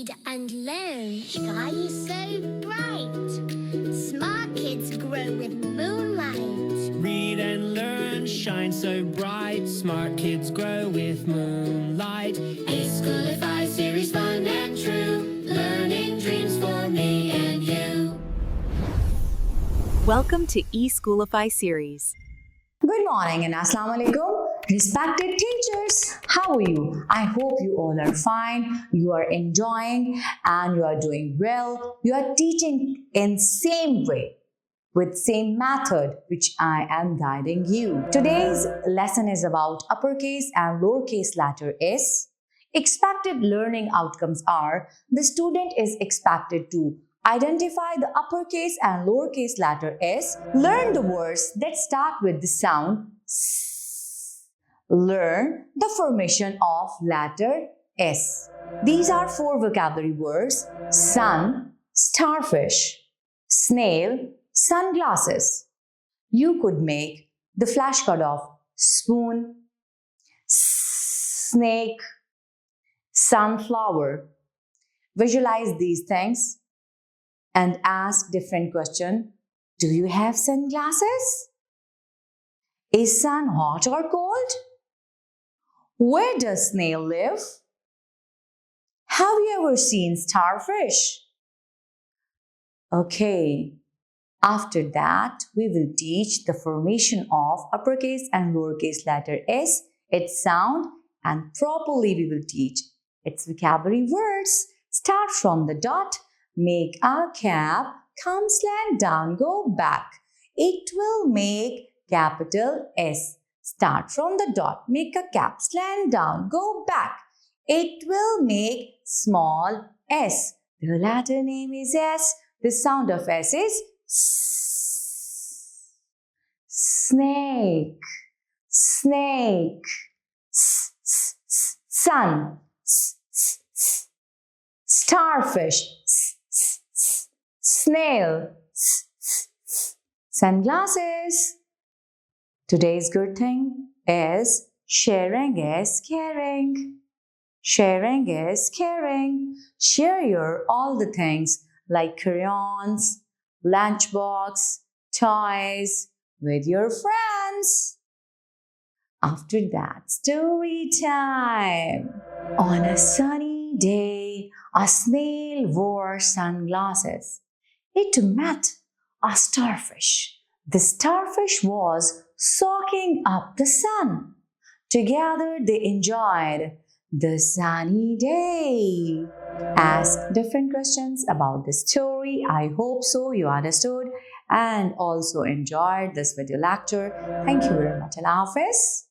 read and learn. Sky is so bright. Smart kids grow with moonlight. Read and learn, shine so bright. Smart kids grow with moonlight. eSchoolify series, fun and true. Learning dreams for me and you. Welcome to eSchoolify series. Good morning and Assalamu alaikum. Respected teachers, how are you? I hope you all are fine, you are enjoying and you are doing well. You are teaching in same way, with same method which I am guiding you. Today's lesson is about uppercase and lowercase letter s. Expected learning outcomes are: the student is expected to identify the uppercase and lowercase letter s, learn the words that start with the sound s, learn the formation of letter s. These are 4 vocabulary words: sun, starfish, snail, sunglasses. You could make the flashcard of spoon, snake, sunflower. Visualize these things and ask different question. Do you have sunglasses? Is sun hot or cold? Where does snail live? Have you ever seen starfish? Okay. After that, we will teach the formation of uppercase and lowercase letter s, its sound, and properly we will teach its vocabulary words. Start from the dot. Make a cap, come slant down, go back. It will make capital S. Start from the dot. Make a cap, slant down, go back. It will make small s. The letter name is S. The sound of S is S. Snake, snake, sun, starfish, snail, sunglasses. Today's good thing is sharing is caring. Sharing is caring. Share all the things like crayons, lunchbox, toys with your friends. After that, story time. On a sunny day, a snail wore sunglasses. It met a starfish. The starfish was soaking up the sun. Together they enjoyed the sunny day. Ask different questions about the story. I hope so you understood and also enjoyed this video lecture. Thank you very much. Allah Hafiz.